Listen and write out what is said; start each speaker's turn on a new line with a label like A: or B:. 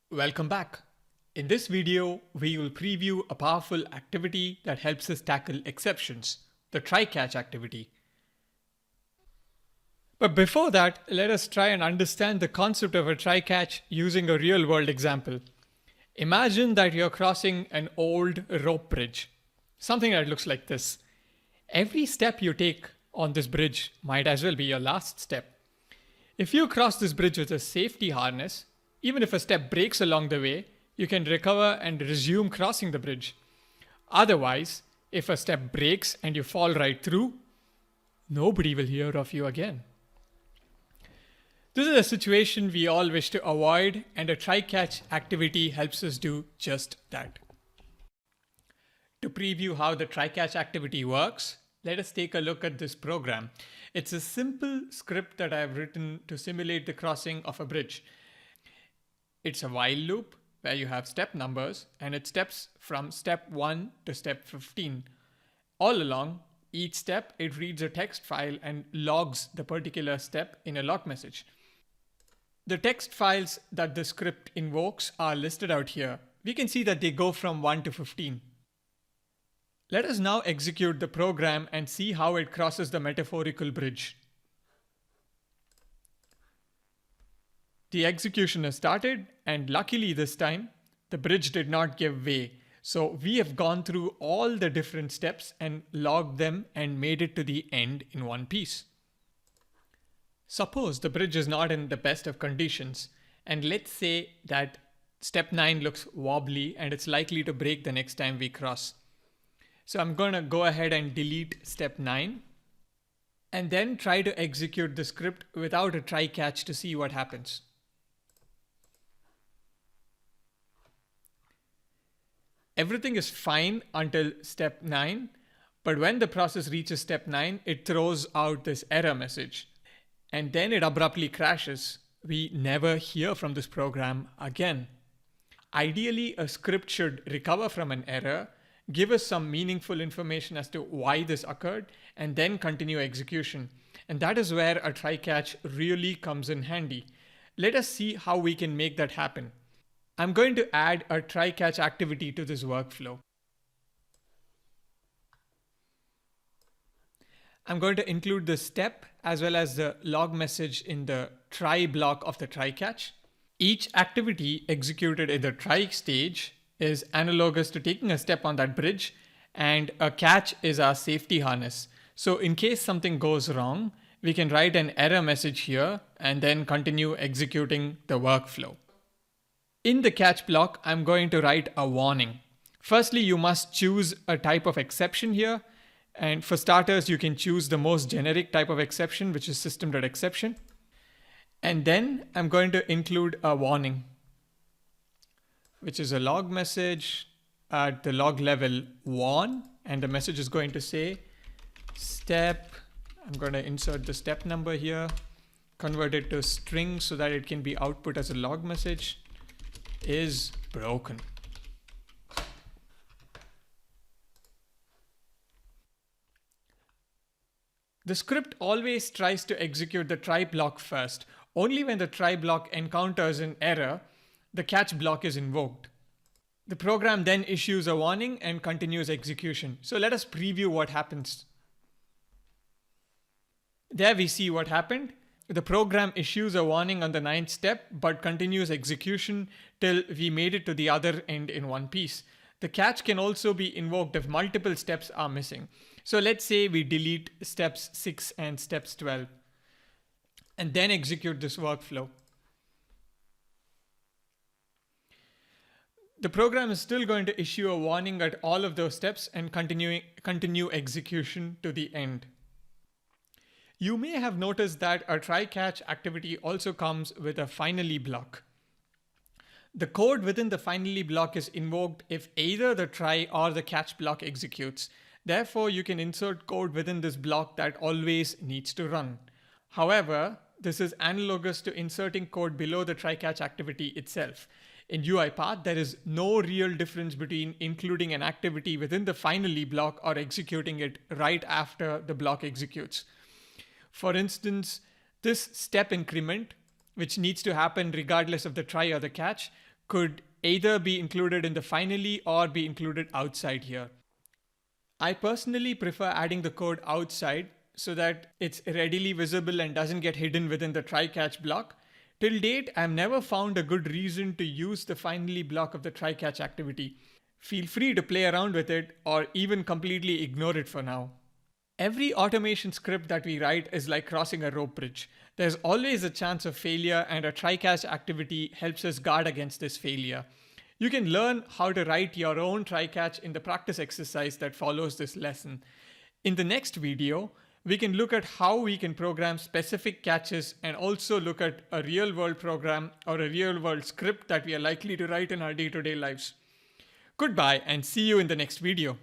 A: Welcome back. In this video, we will preview a powerful activity that helps us tackle exceptions, the try-catch activity. But before that, let us try and understand the concept of a try-catch using a real-world example. Imagine that you're crossing an old rope bridge, something that looks like this. Every step you take on this bridge might as well be your last step. If you cross this bridge with a safety harness, even if a step breaks along the way, you can recover and resume crossing the bridge. Otherwise, if a step breaks and you fall right through, nobody will hear of you again. This is a situation we all wish to avoid, and a try-catch activity helps us do just that. To preview how the try-catch activity works, let us take a look at this program. It's a simple script that I have written to simulate the crossing of a bridge. It's a while loop where you have step numbers and it steps from step 1 to step 15. All along, each step it reads a text file and logs the particular step in a log message. The text files that the script invokes are listed out here. We can see that they go from 1 to 15. Let us now execute the program and see how it crosses the metaphorical bridge. The execution has started, and luckily this time, the bridge did not give way. So we have gone through all the different steps and logged them and made it to the end in one piece. Suppose the bridge is not in the best of conditions, and let's say that step 9 looks wobbly and it's likely to break the next time we cross. So I'm going to go ahead and delete step 9 and then try to execute the script without a try-catch to see what happens. Everything is fine until step 9, but when the process reaches step 9, it throws out this error message, and then it abruptly crashes. We never hear from this program again. Ideally, a script should recover from an error, give us some meaningful information as to why this occurred, and then continue execution. And that is where a try-catch really comes in handy. Let us see how we can make that happen. I'm going to add a try-catch activity to this workflow. I'm going to include the step as well as the log message in the try block of the try-catch. Each activity executed in the try stage is analogous to taking a step on that bridge, and a catch is our safety harness. So in case something goes wrong, we can write an error message here and then continue executing the workflow. In the catch block, I'm going to write a warning. Firstly, you must choose a type of exception here. And for starters, you can choose the most generic type of exception, which is system.exception. And then I'm going to include a warning, which is a log message at the log level warn. And the message is going to say step. I'm going to insert the step number here, convert it to string so that it can be output as a log message, is broken. The script always tries to execute the try block first. Only when the try block encounters an error, the catch block is invoked. The program then issues a warning and continues execution. So let us preview what happens. There we see what happened. The program issues a warning on the 9th step, but continues execution till we made it to the other end in one piece. The catch can also be invoked if multiple steps are missing. So let's say we delete steps 6 and steps 12, and then execute this workflow. The program is still going to issue a warning at all of those steps and continue execution to the end. You may have noticed that a try-catch activity also comes with a finally block. The code within the finally block is invoked if either the try or the catch block executes. Therefore, you can insert code within this block that always needs to run. However, this is analogous to inserting code below the try-catch activity itself. In UiPath, there is no real difference between including an activity within the finally block or executing it right after the block executes. For instance, this step increment, which needs to happen regardless of the try or the catch, could either be included in the finally or be included outside here. I personally prefer adding the code outside so that it's readily visible and doesn't get hidden within the try-catch block. Till date, I've never found a good reason to use the finally block of the try-catch activity. Feel free to play around with it or even completely ignore it for now. Every automation script that we write is like crossing a rope bridge. There's always a chance of failure, and a try-catch activity helps us guard against this failure. You can learn how to write your own try-catch in the practice exercise that follows this lesson. In the next video, we can look at how we can program specific catches and also look at a real-world program or a real-world script that we are likely to write in our day-to-day lives. Goodbye and see you in the next video.